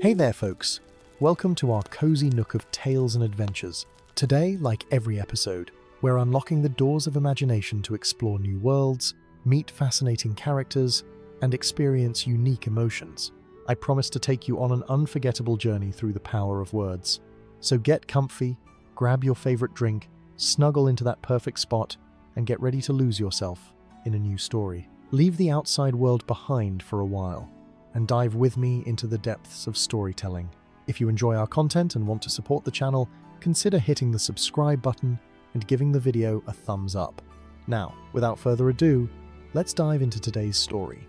Hey there folks, welcome to our cozy nook of tales and adventures. Today, like every episode, we're unlocking the doors of imagination to explore new worlds, meet fascinating characters, and experience unique emotions. I promise to take you on an unforgettable journey through the power of words. So get comfy, grab your favorite drink, snuggle into that perfect spot, and get ready to lose yourself in a new story. Leave the outside world behind for a while and dive with me into the depths of storytelling. If you enjoy our content and want to support the channel, consider hitting the subscribe button and giving the video a thumbs up. Now, without further ado, let's dive into today's story.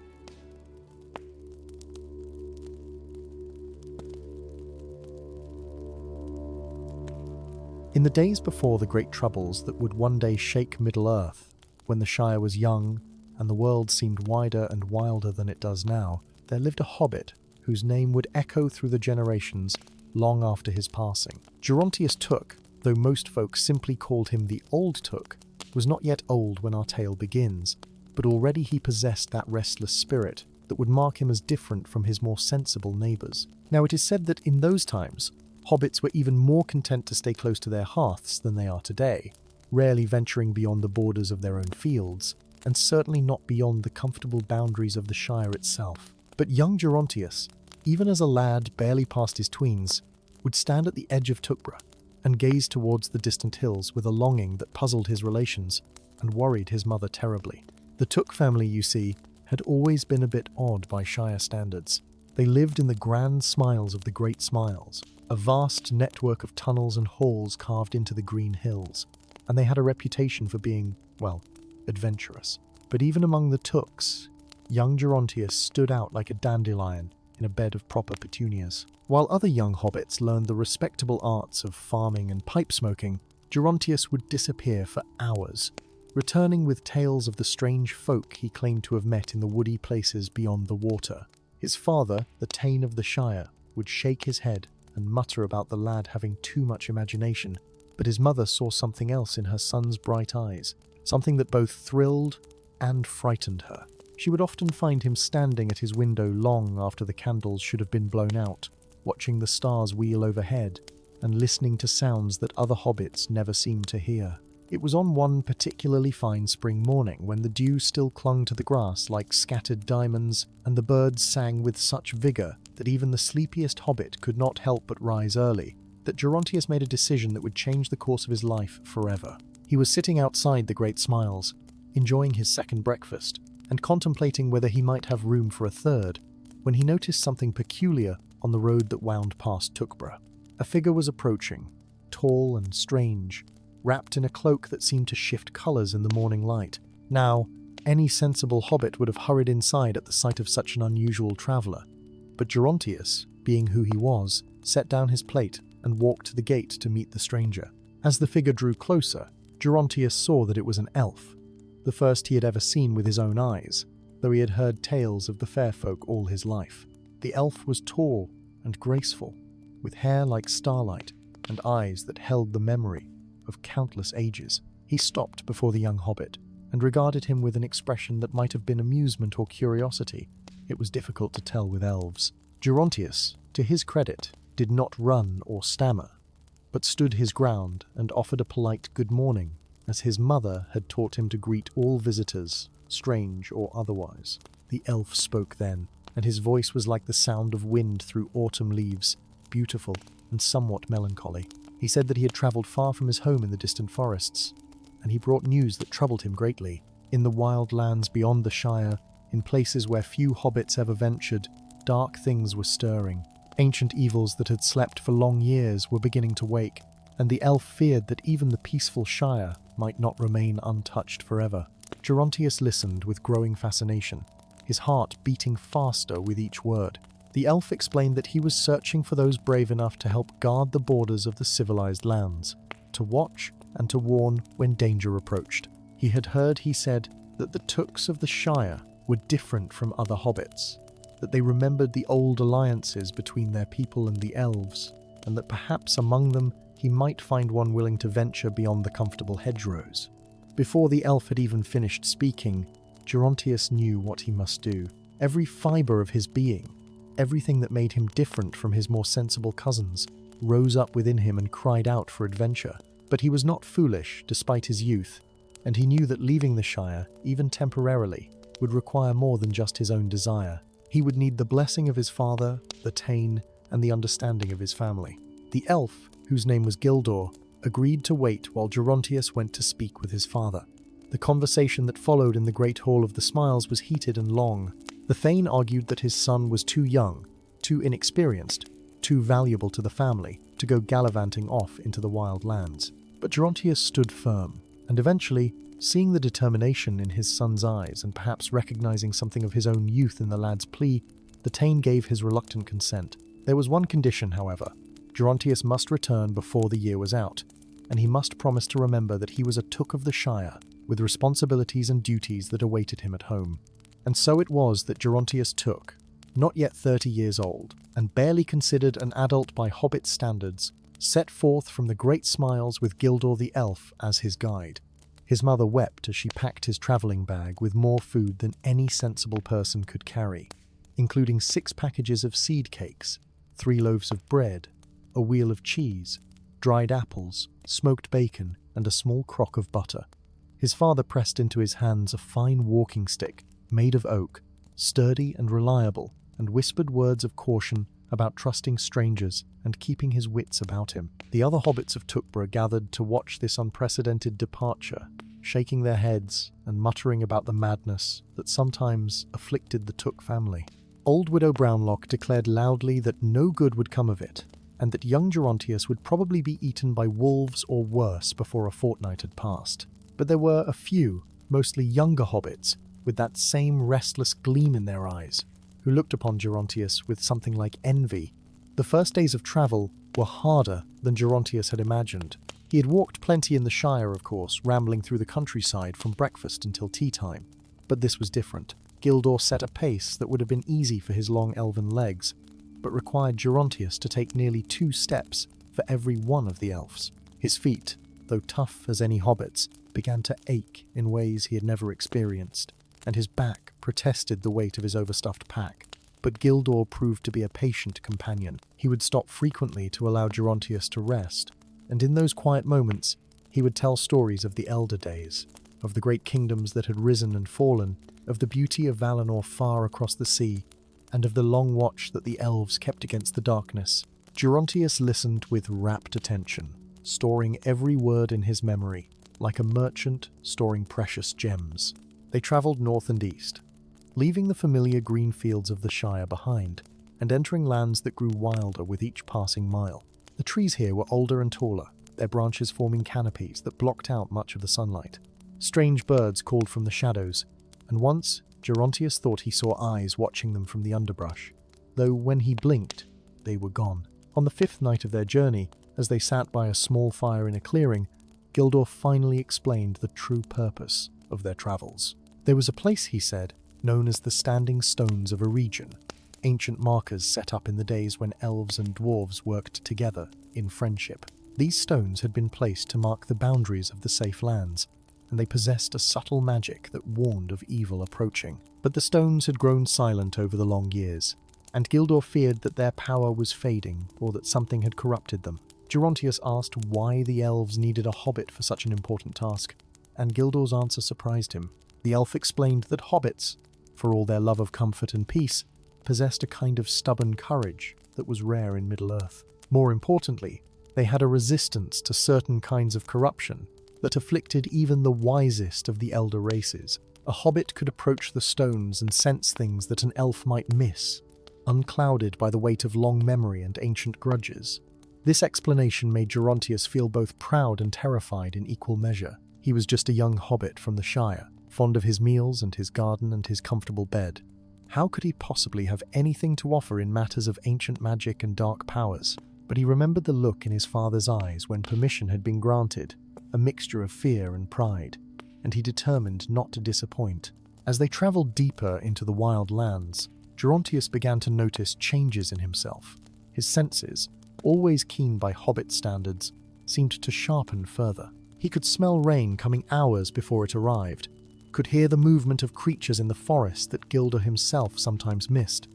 In the days before the great troubles that would one day shake Middle-earth, when the Shire was young and the world seemed wider and wilder than it does now, there lived a hobbit whose name would echo through the generations long after his passing. Gerontius Took, though most folk simply called him the Old Took, was not yet old when our tale begins, but already he possessed that restless spirit that would mark him as different from his more sensible neighbours. Now it is said that in those times, hobbits were even more content to stay close to their hearths than they are today, rarely venturing beyond the borders of their own fields, and certainly not beyond the comfortable boundaries of the Shire itself. But young Gerontius, even as a lad barely past his tweens, would stand at the edge of Tookbra and gaze towards the distant hills with a longing that puzzled his relations and worried his mother terribly. The Took family, you see, had always been a bit odd by Shire standards. They lived in the grand smiles of the Great Smiles, a vast network of tunnels and halls carved into the green hills, and they had a reputation for being, well, adventurous. But even among the Tooks, young Gerontius stood out like a dandelion in a bed of proper petunias. While other young hobbits learned the respectable arts of farming and pipe smoking, Gerontius would disappear for hours, returning with tales of the strange folk he claimed to have met in the woody places beyond the water. His father, the Thane of the Shire, would shake his head and mutter about the lad having too much imagination, but his mother saw something else in her son's bright eyes, something that both thrilled and frightened her. She would often find him standing at his window long after the candles should have been blown out, watching the stars wheel overhead and listening to sounds that other hobbits never seemed to hear. It was on one particularly fine spring morning when the dew still clung to the grass like scattered diamonds and the birds sang with such vigour that even the sleepiest hobbit could not help but rise early, that Gerontius made a decision that would change the course of his life forever. He was sitting outside the Great Smiles, enjoying his second breakfast, and contemplating whether he might have room for a third, when he noticed something peculiar on the road that wound past Tookbra. A figure was approaching, tall and strange, wrapped in a cloak that seemed to shift colours in the morning light. Now, any sensible hobbit would have hurried inside at the sight of such an unusual traveller, but Gerontius, being who he was, set down his plate and walked to the gate to meet the stranger. As the figure drew closer, Gerontius saw that it was an elf, the first he had ever seen with his own eyes, though he had heard tales of the fair folk all his life. The elf was tall and graceful, with hair like starlight and eyes that held the memory of countless ages. He stopped before the young hobbit and regarded him with an expression that might have been amusement or curiosity. It was difficult to tell with elves. Gerontius, to his credit, did not run or stammer, but stood his ground and offered a polite good morning, as his mother had taught him to greet all visitors, strange or otherwise. The elf spoke then, and his voice was like the sound of wind through autumn leaves, beautiful and somewhat melancholy. He said that he had travelled far from his home in the distant forests, and he brought news that troubled him greatly. In the wild lands beyond the Shire, in places where few hobbits ever ventured, dark things were stirring. Ancient evils that had slept for long years were beginning to wake, and the elf feared that even the peaceful Shire might not remain untouched forever. Gerontius listened with growing fascination, his heart beating faster with each word. The elf explained that he was searching for those brave enough to help guard the borders of the civilized lands, to watch and to warn when danger approached. He had heard, he said, that the Tooks of the Shire were different from other hobbits, that they remembered the old alliances between their people and the elves, and that perhaps among them he might find one willing to venture beyond the comfortable hedgerows. Before the elf had even finished speaking, Gerontius knew what he must do. Every fibre of his being, Everything that made him different from his more sensible cousins rose up within him and cried out for adventure. But he was not foolish, despite his youth, and he knew that leaving the Shire, even temporarily, would require more than just his own desire. He would need the blessing of his father, the Tain, and the understanding of his family. The elf, whose name was Gildor, agreed to wait while Gerontius went to speak with his father. The conversation that followed in the Great Hall of the Smiles was heated and long. The Thane argued that his son was too young, too inexperienced, too valuable to the family to go gallivanting off into the wild lands. But Gerontius stood firm, and eventually, seeing the determination in his son's eyes and perhaps recognizing something of his own youth in the lad's plea, the Tain gave his reluctant consent. There was one condition, however. Gerontius must return before the year was out, and he must promise to remember that he was a Took of the Shire, with responsibilities and duties that awaited him at home. And so it was that Gerontius Took, not yet 30 years old, and barely considered an adult by Hobbit standards, set forth from the Great Smiles with Gildor the Elf as his guide. His mother wept as she packed his travelling bag with more food than any sensible person could carry, including 6 packages of seed cakes, 3 loaves of bread, a wheel of cheese, dried apples, smoked bacon, and a small crock of butter. His father pressed into his hands a fine walking stick made of oak, sturdy and reliable, and whispered words of caution about trusting strangers and keeping his wits about him. The other hobbits of Tookborough gathered to watch this unprecedented departure, shaking their heads and muttering about the madness that sometimes afflicted the Took family. Old Widow Brownlock declared loudly that no good would come of it, and that young Gerontius would probably be eaten by wolves or worse before a fortnight had passed. But there were a few, mostly younger hobbits, with that same restless gleam in their eyes, who looked upon Gerontius with something like envy. The first days of travel were harder than Gerontius had imagined. He had walked plenty in the Shire, of course, rambling through the countryside from breakfast until tea time. But this was different. Gildor set a pace that would have been easy for his long elven legs, but required Gerontius to take nearly 2 steps for every one of the elves. His feet, though tough as any hobbit's, began to ache in ways he had never experienced, and his back protested the weight of his overstuffed pack. But Gildor proved to be a patient companion. He would stop frequently to allow Gerontius to rest, and in those quiet moments, he would tell stories of the elder days, of the great kingdoms that had risen and fallen, of the beauty of Valinor far across the sea, and of the long watch that the elves kept against the darkness. Gerontius listened with rapt attention, storing every word in his memory, like a merchant storing precious gems. They travelled north and east, leaving the familiar green fields of the Shire behind, and entering lands that grew wilder with each passing mile. The trees here were older and taller, their branches forming canopies that blocked out much of the sunlight. Strange birds called from the shadows, and once Gerontius thought he saw eyes watching them from the underbrush, though when he blinked, they were gone. On the 5th night of their journey, as they sat by a small fire in a clearing, Gildor finally explained the true purpose of their travels. There was a place, he said, known as the Standing Stones of a region, ancient markers set up in the days when elves and dwarves worked together in friendship. These stones had been placed to mark the boundaries of the safe lands, and they possessed a subtle magic that warned of evil approaching. But the stones had grown silent over the long years, and Gildor feared that their power was fading or that something had corrupted them. Gerontius asked why the elves needed a hobbit for such an important task, and Gildor's answer surprised him. The elf explained that hobbits, for all their love of comfort and peace, possessed a kind of stubborn courage that was rare in Middle-earth. More importantly, they had a resistance to certain kinds of corruption that afflicted even the wisest of the elder races. A hobbit could approach the stones and sense things that an elf might miss, unclouded by the weight of long memory and ancient grudges. This explanation made Gerontius feel both proud and terrified in equal measure. He was just a young hobbit from the Shire, fond of his meals and his garden and his comfortable bed. How could he possibly have anything to offer in matters of ancient magic and dark powers? But he remembered the look in his father's eyes when permission had been granted, a mixture of fear and pride, and he determined not to disappoint. As they travelled deeper into the wild lands, Gerontius began to notice changes in himself. His senses, always keen by hobbit standards, seemed to sharpen further. He could smell rain coming hours before it arrived, could hear the movement of creatures in the forest that Gildor himself sometimes missed,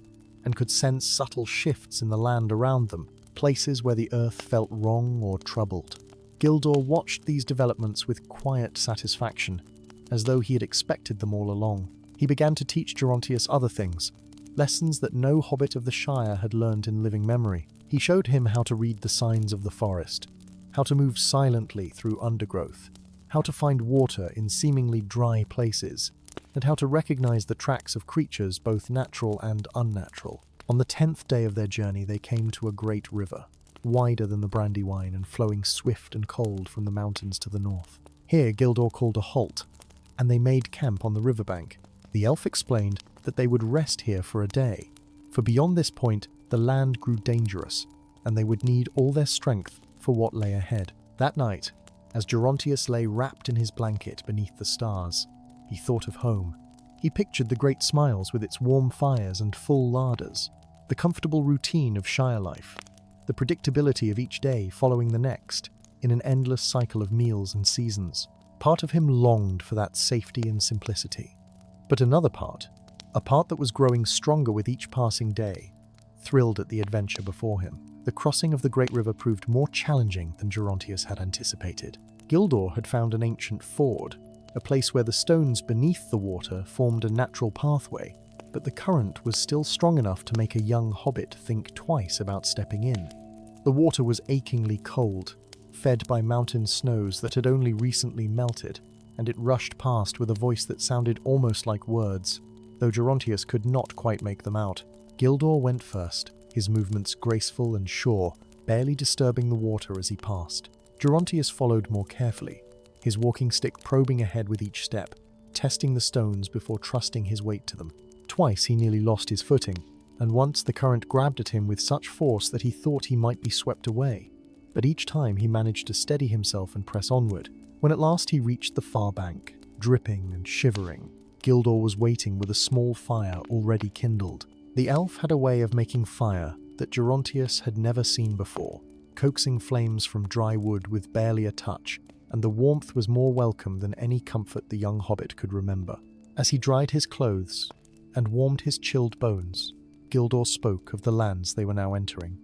and could sense subtle shifts in the land around them, places where the earth felt wrong or troubled. Gildor watched these developments with quiet satisfaction, as though he had expected them all along. He began to teach Gerontius other things, lessons that no hobbit of the Shire had learned in living memory. He showed him how to read the signs of the forest, how to move silently through undergrowth, how to find water in seemingly dry places, and how to recognize the tracks of creatures both natural and unnatural. On the 10th day of their journey, they came to a great river, wider than the Brandywine and flowing swift and cold from the mountains to the north. Here Gildor called a halt, and they made camp on the riverbank. The elf explained that they would rest here for a day, for beyond this point the land grew dangerous, and they would need all their strength for what lay ahead. That night, as Gerontius lay wrapped in his blanket beneath the stars, he thought of home. He pictured the great smiles with its warm fires and full larders, the comfortable routine of Shire life, the predictability of each day following the next, in an endless cycle of meals and seasons. Part of him longed for that safety and simplicity. But another part, a part that was growing stronger with each passing day, thrilled at the adventure before him. The crossing of the great river proved more challenging than Gerontius had anticipated. Gildor had found an ancient ford, a place where the stones beneath the water formed a natural pathway, but the current was still strong enough to make a young hobbit think twice about stepping in. The water was achingly cold, fed by mountain snows that had only recently melted, and it rushed past with a voice that sounded almost like words, though Gerontius could not quite make them out. Gildor went first, his movements graceful and sure, barely disturbing the water as he passed. Gerontius followed more carefully, his walking stick probing ahead with each step, testing the stones before trusting his weight to them. Twice he nearly lost his footing, and once the current grabbed at him with such force that he thought he might be swept away. But each time he managed to steady himself and press onward. When at last he reached the far bank, dripping and shivering, Gildor was waiting with a small fire already kindled. The elf had a way of making fire that Gerontius had never seen before, coaxing flames from dry wood with barely a touch, and the warmth was more welcome than any comfort the young hobbit could remember. As he dried his clothes and warmed his chilled bones, Gildor spoke of the lands they were now entering.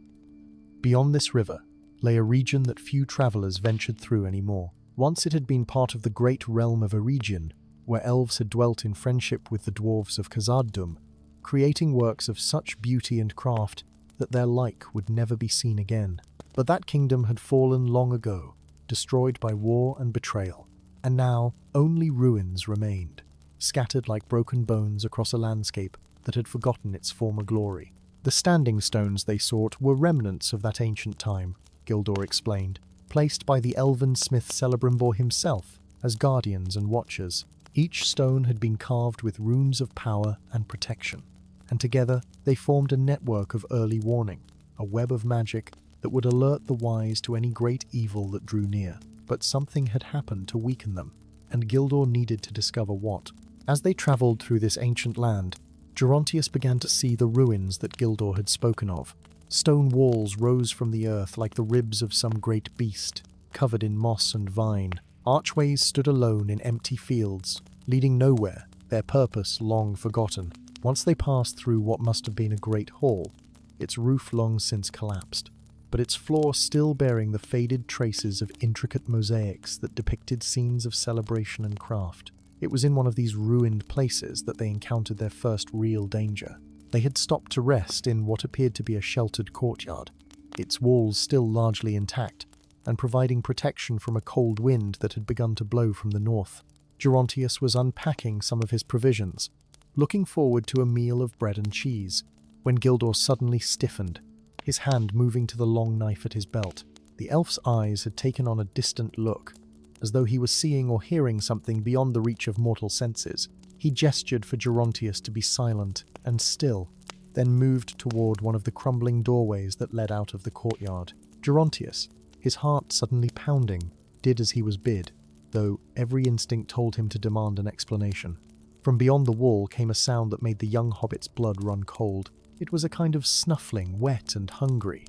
Beyond this river lay a region that few travelers ventured through anymore. Once it had been part of the great realm of Eregion, where elves had dwelt in friendship with the dwarves of Khazad-dûm, creating works of such beauty and craft that their like would never be seen again. But that kingdom had fallen long ago, destroyed by war and betrayal, and now only ruins remained, scattered like broken bones across a landscape that had forgotten its former glory. The standing stones they sought were remnants of that ancient time, Gildor explained, placed by the elven smith Celebrimbor himself as guardians and watchers. Each stone had been carved with runes of power and protection, and together they formed a network of early warning, a web of magic that would alert the wise to any great evil that drew near. But something had happened to weaken them, and Gildor needed to discover what. As they travelled through this ancient land, Gerontius began to see the ruins that Gildor had spoken of. Stone walls rose from the earth like the ribs of some great beast, covered in moss and vine. Archways stood alone in empty fields, leading nowhere, their purpose long forgotten. Once they passed through what must have been a great hall, its roof long since collapsed, but its floor still bearing the faded traces of intricate mosaics that depicted scenes of celebration and craft. It was in one of these ruined places that they encountered their first real danger. They had stopped to rest in what appeared to be a sheltered courtyard, its walls still largely intact, and providing protection from a cold wind that had begun to blow from the north. Gerontius was unpacking some of his provisions, looking forward to a meal of bread and cheese, when Gildor suddenly stiffened, his hand moving to the long knife at his belt. The elf's eyes had taken on a distant look, as though he was seeing or hearing something beyond the reach of mortal senses. He gestured for Gerontius to be silent and still, then moved toward one of the crumbling doorways that led out of the courtyard. Gerontius, his heart suddenly pounding, did as he was bid, though every instinct told him to demand an explanation. From beyond the wall came a sound that made the young hobbit's blood run cold. It was a kind of snuffling, wet and hungry,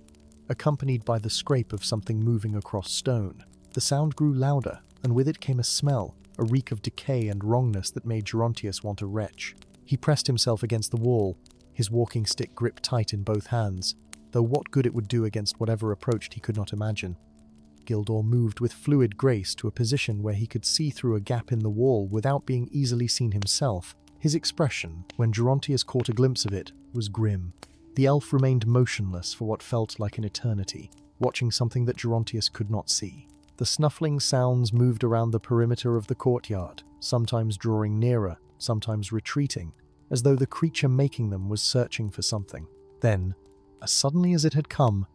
accompanied by the scrape of something moving across stone. The sound grew louder, and with it came a smell, a reek of decay and wrongness that made Gerontius want to retch. He pressed himself against the wall, his walking stick gripped tight in both hands, though what good it would do against whatever approached he could not imagine. Gildor moved with fluid grace to a position where he could see through a gap in the wall without being easily seen himself. His expression, when Gerontius caught a glimpse of it, was grim. The elf remained motionless for what felt like an eternity, watching something that Gerontius could not see. The snuffling sounds moved around the perimeter of the courtyard, sometimes drawing nearer, sometimes retreating, as though the creature making them was searching for something. Then, as suddenly as it had come,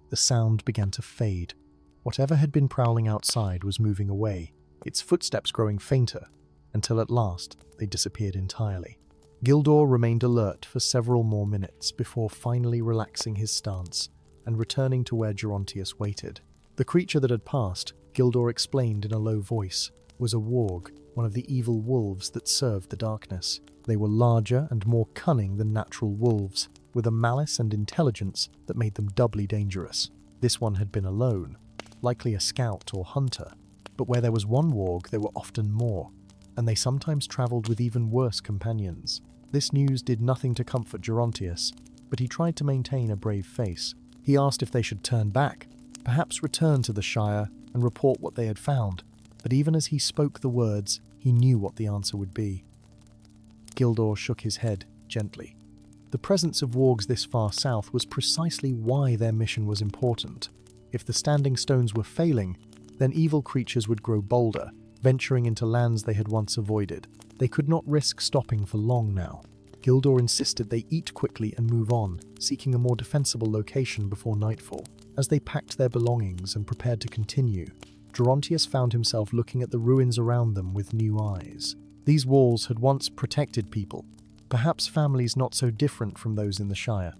the sound began to fade. Whatever had been prowling outside was moving away, its footsteps growing fainter, until at last they disappeared entirely. Gildor remained alert for several more minutes before finally relaxing his stance and returning to where Gerontius waited. The creature that had passed, Gildor explained in a low voice, was a warg, one of the evil wolves that served the darkness. They were larger and more cunning than natural wolves, with a malice and intelligence that made them doubly dangerous. This one had been alone, likely a scout or hunter, but where there was one warg there were often more, and they sometimes travelled with even worse companions. This news did nothing to comfort Gerontius, but he tried to maintain a brave face. He asked if they should turn back, perhaps return to the Shire and report what they had found, but even as he spoke the words, he knew what the answer would be. Gildor shook his head gently. The presence of wargs this far south was precisely why their mission was important. If the standing stones were failing, then evil creatures would grow bolder, venturing into lands they had once avoided. They could not risk stopping for long now. Gildor insisted they eat quickly and move on, seeking a more defensible location before nightfall. As they packed their belongings and prepared to continue, Gerontius found himself looking at the ruins around them with new eyes. These walls had once protected people, perhaps families not so different from those in the Shire.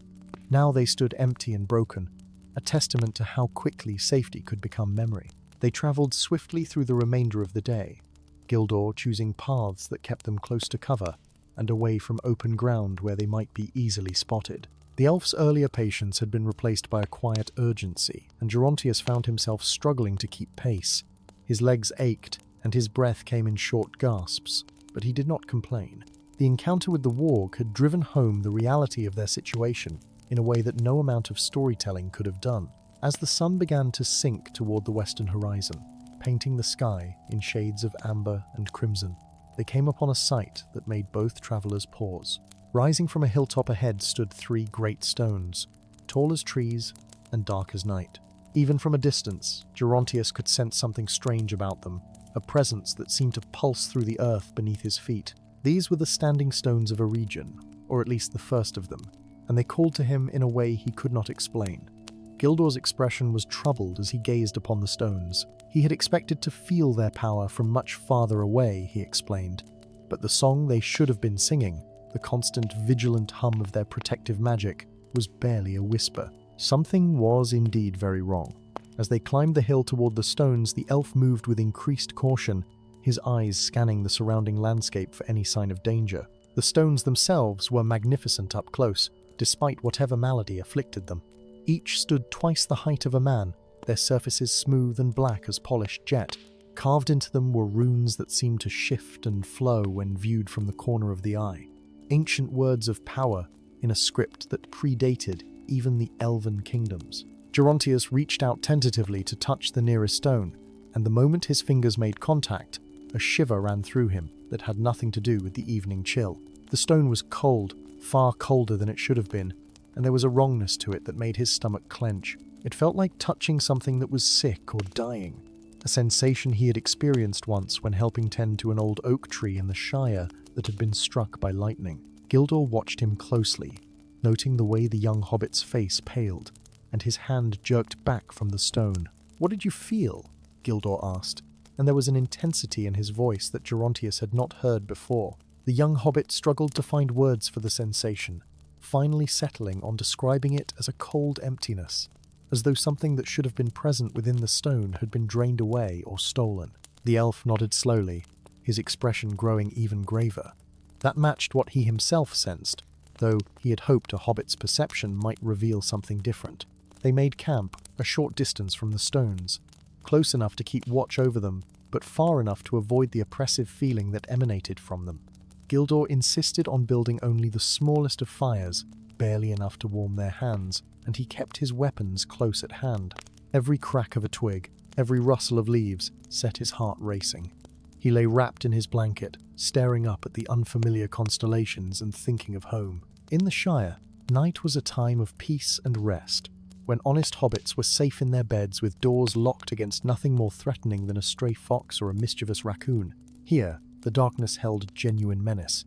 Now they stood empty and broken, a testament to how quickly safety could become memory. They travelled swiftly through the remainder of the day, Gildor choosing paths that kept them close to cover and away from open ground where they might be easily spotted. The elf's earlier patience had been replaced by a quiet urgency, and Gerontius found himself struggling to keep pace. His legs ached, and his breath came in short gasps, but he did not complain. The encounter with the warg had driven home the reality of their situation in a way that no amount of storytelling could have done. As the sun began to sink toward the western horizon, painting the sky in shades of amber and crimson, they came upon a sight that made both travelers pause. Rising from a hilltop ahead stood 3 great stones, tall as trees and dark as night. Even from a distance, Gerontius could sense something strange about them, a presence that seemed to pulse through the earth beneath his feet. These were the standing stones of a region, or at least the first of them, and they called to him in a way he could not explain. Gildor's expression was troubled as he gazed upon the stones. He had expected to feel their power from much farther away, he explained, but the song they should have been singing, the constant vigilant hum of their protective magic, was barely a whisper. Something was indeed very wrong. As they climbed the hill toward the stones, the elf moved with increased caution, his eyes scanning the surrounding landscape for any sign of danger. The stones themselves were magnificent up close, despite whatever malady afflicted them. Each stood twice the height of a man, their surfaces smooth and black as polished jet. Carved into them were runes that seemed to shift and flow when viewed from the corner of the eye. Ancient words of power in a script that predated even the elven kingdoms. Gerontius reached out tentatively to touch the nearest stone, and the moment his fingers made contact, a shiver ran through him that had nothing to do with the evening chill. The stone was cold, far colder than it should have been, and there was a wrongness to it that made his stomach clench. It felt like touching something that was sick or dying, a sensation he had experienced once when helping tend to an old oak tree in the Shire that had been struck by lightning. Gildor watched him closely, noting the way the young hobbit's face paled, and his hand jerked back from the stone. "What did you feel?" Gildor asked, and there was an intensity in his voice that Gerontius had not heard before. The young hobbit struggled to find words for the sensation, finally settling on describing it as a cold emptiness, as though something that should have been present within the stone had been drained away or stolen. The elf nodded slowly, his expression growing even graver. That matched what he himself sensed, though he had hoped a hobbit's perception might reveal something different. They made camp a short distance from the stones, close enough to keep watch over them, but far enough to avoid the oppressive feeling that emanated from them. Gildor insisted on building only the smallest of fires, barely enough to warm their hands, and he kept his weapons close at hand. Every crack of a twig, every rustle of leaves set his heart racing. He lay wrapped in his blanket, staring up at the unfamiliar constellations and thinking of home. In the Shire, night was a time of peace and rest, when honest hobbits were safe in their beds with doors locked against nothing more threatening than a stray fox or a mischievous raccoon. Here, the darkness held genuine menace,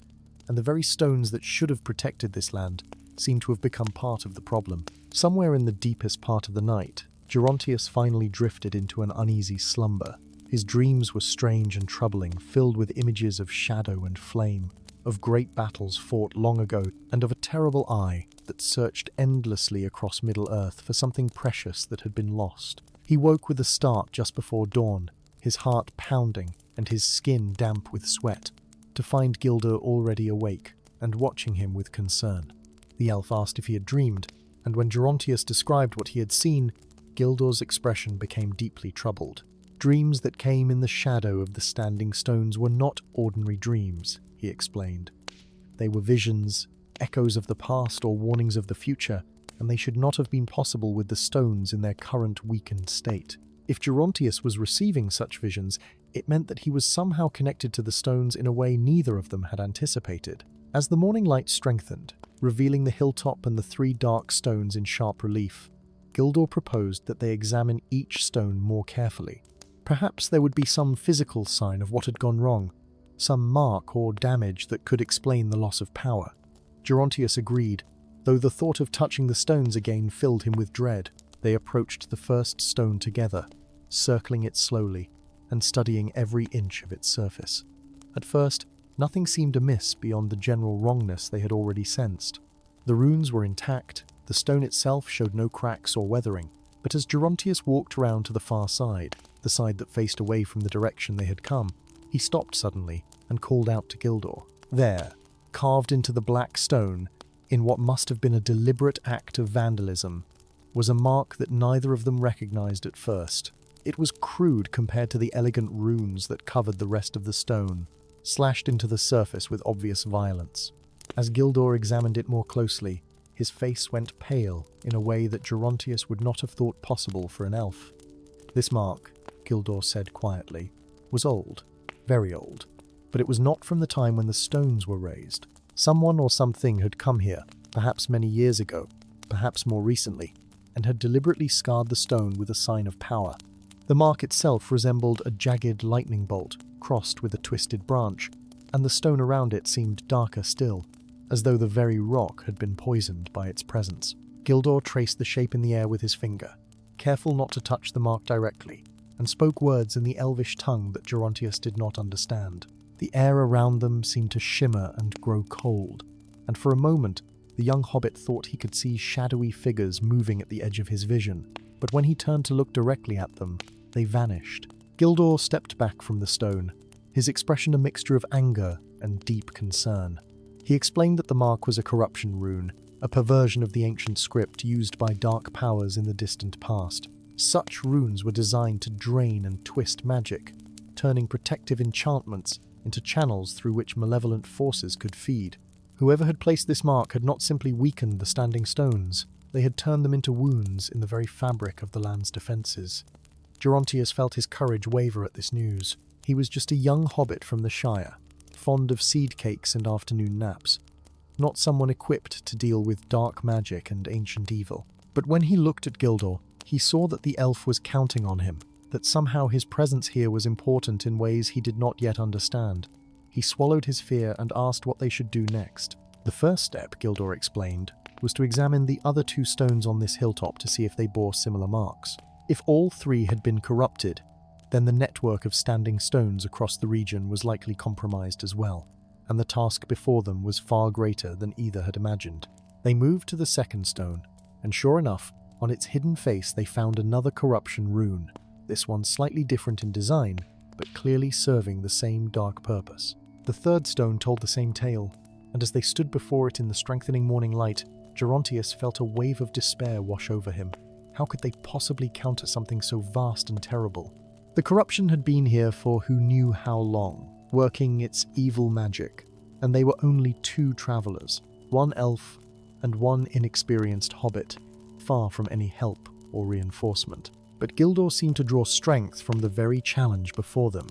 and the very stones that should have protected this land seemed to have become part of the problem. Somewhere in the deepest part of the night, Gerontius finally drifted into an uneasy slumber. His dreams were strange and troubling, filled with images of shadow and flame, of great battles fought long ago, and of a terrible eye that searched endlessly across Middle-earth for something precious that had been lost. He woke with a start just before dawn, his heart pounding and his skin damp with sweat, to find Gildor already awake and watching him with concern. The elf asked if he had dreamed, and when Gerontius described what he had seen, Gildor's expression became deeply troubled. Dreams that came in the shadow of the standing stones were not ordinary dreams, he explained. They were visions, echoes of the past or warnings of the future, and they should not have been possible with the stones in their current weakened state. If Gerontius was receiving such visions, it meant that he was somehow connected to the stones in a way neither of them had anticipated. As the morning light strengthened, revealing the hilltop and the three dark stones in sharp relief, Gildor proposed that they examine each stone more carefully. Perhaps there would be some physical sign of what had gone wrong, some mark or damage that could explain the loss of power. Gerontius agreed, though the thought of touching the stones again filled him with dread. They approached the first stone together, circling it slowly and studying every inch of its surface. At first, nothing seemed amiss beyond the general wrongness they had already sensed. The runes were intact, the stone itself showed no cracks or weathering, but as Gerontius walked round to the far side, the side that faced away from the direction they had come, he stopped suddenly and called out to Gildor. There, carved into the black stone, in what must have been a deliberate act of vandalism, was a mark that neither of them recognized at first. It was crude compared to the elegant runes that covered the rest of the stone, slashed into the surface with obvious violence. As Gildor examined it more closely, his face went pale in a way that Gerontius would not have thought possible for an elf. This mark, Gildor said quietly, was old, very old, but it was not from the time when the stones were raised. Someone or something had come here, perhaps many years ago, perhaps more recently, and had deliberately scarred the stone with a sign of power. The mark itself resembled a jagged lightning bolt, crossed with a twisted branch, and the stone around it seemed darker still, as though the very rock had been poisoned by its presence. Gildor traced the shape in the air with his finger, careful not to touch the mark directly, and spoke words in the elvish tongue that Gerontius did not understand. The air around them seemed to shimmer and grow cold, and for a moment the young hobbit thought he could see shadowy figures moving at the edge of his vision, but when he turned to look directly at them, they vanished. Gildor stepped back from the stone, his expression a mixture of anger and deep concern. He explained that the mark was a corruption rune, a perversion of the ancient script used by dark powers in the distant past. Such runes were designed to drain and twist magic, turning protective enchantments into channels through which malevolent forces could feed. Whoever had placed this mark had not simply weakened the standing stones, they had turned them into wounds in the very fabric of the land's defences. Gerontius felt his courage waver at this news. He was just a young hobbit from the Shire, fond of seed cakes and afternoon naps, not someone equipped to deal with dark magic and ancient evil. But when he looked at Gildor, he saw that the elf was counting on him, that somehow his presence here was important in ways he did not yet understand. He swallowed his fear and asked what they should do next. The first step, Gildor explained, was to examine the other two stones on this hilltop to see if they bore similar marks. If all three had been corrupted, then the network of standing stones across the region was likely compromised as well, and the task before them was far greater than either had imagined. They moved to the second stone, and sure enough, on its hidden face they found another corruption rune, this one slightly different in design, but clearly serving the same dark purpose. The third stone told the same tale, and as they stood before it in the strengthening morning light, Gerontius felt a wave of despair wash over him. How could they possibly counter something so vast and terrible? The corruption had been here for who knew how long, working its evil magic, and they were only two travelers, one elf and one inexperienced hobbit, far from any help or reinforcement. But Gildor seemed to draw strength from the very challenge before them.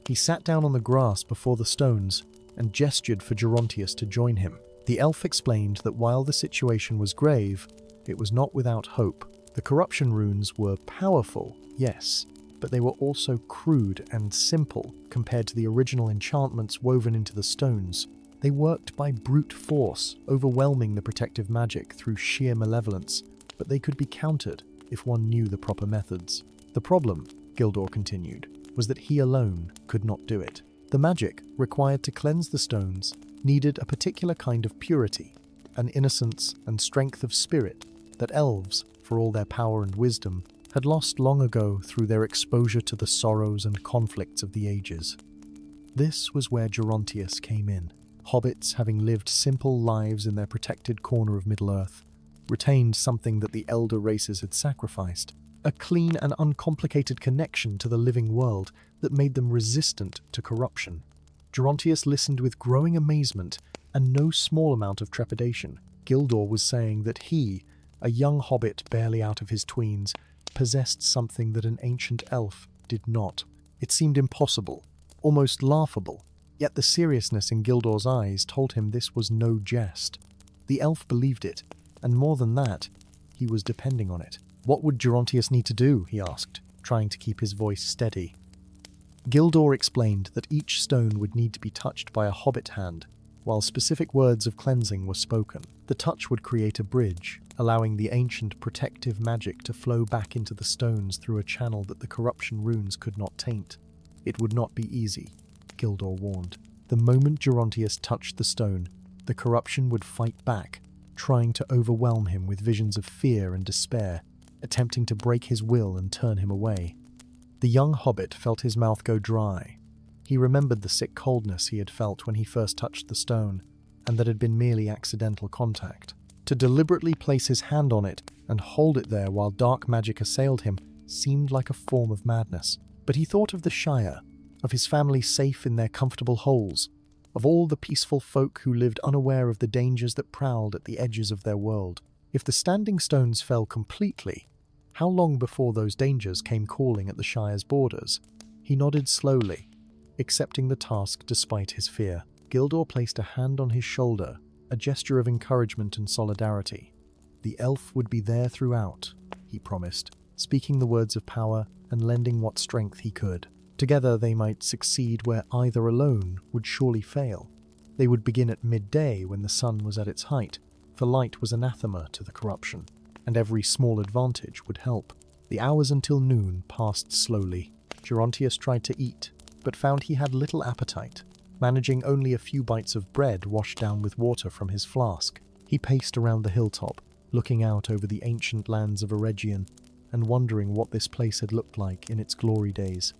He sat down on the grass before the stones and gestured for Gerontius to join him. The elf explained that while the situation was grave, it was not without hope. The corruption runes were powerful, yes, but they were also crude and simple compared to the original enchantments woven into the stones. They worked by brute force, overwhelming the protective magic through sheer malevolence, but they could be countered if one knew the proper methods. The problem, Gildor continued, was that he alone could not do it. The magic required to cleanse the stones needed a particular kind of purity, an innocence and strength of spirit that elves, for all their power and wisdom, had lost long ago through their exposure to the sorrows and conflicts of the ages. This was where Gerontius came in. Hobbits, having lived simple lives in their protected corner of Middle-earth, retained something that the elder races had sacrificed, a clean and uncomplicated connection to the living world that made them resistant to corruption. Gerontius listened with growing amazement and no small amount of trepidation. Gildor was saying that he, a young hobbit barely out of his tweens, possessed something that an ancient elf did not. It seemed impossible, almost laughable, yet the seriousness in Gildor's eyes told him this was no jest. The elf believed it, and more than that, he was depending on it. What would Gerontius need to do, he asked, trying to keep his voice steady. Gildor explained that each stone would need to be touched by a hobbit hand, while specific words of cleansing were spoken. The touch would create a bridge, allowing the ancient protective magic to flow back into the stones through a channel that the corruption runes could not taint. It would not be easy, Gildor warned. The moment Gerontius touched the stone, the corruption would fight back, trying to overwhelm him with visions of fear and despair, attempting to break his will and turn him away. The young hobbit felt his mouth go dry. He remembered the sick coldness he had felt when he first touched the stone, and that had been merely accidental contact. To deliberately place his hand on it and hold it there while dark magic assailed him seemed like a form of madness. But he thought of the Shire, of his family safe in their comfortable holes, of all the peaceful folk who lived unaware of the dangers that prowled at the edges of their world. If the standing stones fell completely, how long before those dangers came calling at the Shire's borders? He nodded slowly, accepting the task despite his fear. Gildor placed a hand on his shoulder, a gesture of encouragement and solidarity. The elf would be there throughout, he promised, speaking the words of power and lending what strength he could. Together they might succeed where either alone would surely fail. They would begin at midday when the sun was at its height, for light was anathema to the corruption, and every small advantage would help. The hours until noon passed slowly. Gerontius tried to eat, but found he had little appetite, managing only a few bites of bread washed down with water from his flask. He paced around the hilltop, looking out over the ancient lands of Eregion, and wondering what this place had looked like in its glory days.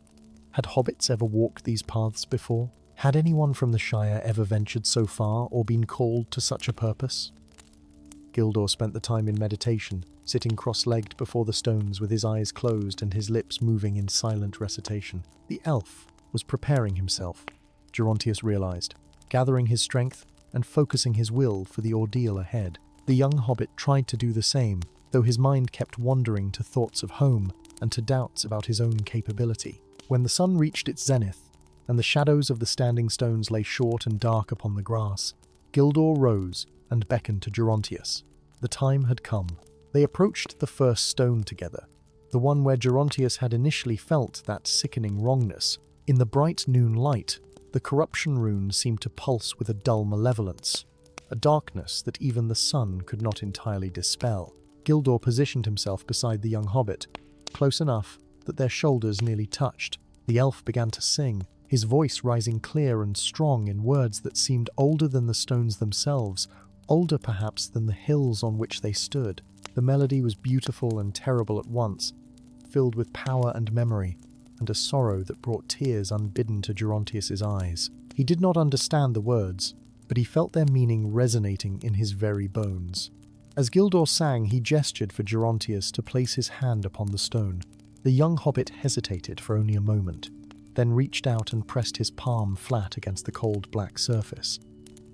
Had hobbits ever walked these paths before? Had anyone from the Shire ever ventured so far or been called to such a purpose? Gildor spent the time in meditation, sitting cross-legged before the stones with his eyes closed and his lips moving in silent recitation. The elf was preparing himself, Gerontius realized, gathering his strength and focusing his will for the ordeal ahead. The young hobbit tried to do the same, though his mind kept wandering to thoughts of home and to doubts about his own capability. When the sun reached its zenith, and the shadows of the standing stones lay short and dark upon the grass, Gildor rose and beckoned to Gerontius. The time had come. They approached the first stone together, the one where Gerontius had initially felt that sickening wrongness. In the bright noon light, the corruption rune seemed to pulse with a dull malevolence, a darkness that even the sun could not entirely dispel. Gildor positioned himself beside the young hobbit, close enough that their shoulders nearly touched. The elf began to sing, his voice rising clear and strong in words that seemed older than the stones themselves, older perhaps than the hills on which they stood. The melody was beautiful and terrible at once, filled with power and memory, and a sorrow that brought tears unbidden to Gerontius's eyes. He did not understand the words, but he felt their meaning resonating in his very bones. As Gildor sang, he gestured for Gerontius to place his hand upon the stone. The young hobbit hesitated for only a moment, then reached out and pressed his palm flat against the cold black surface.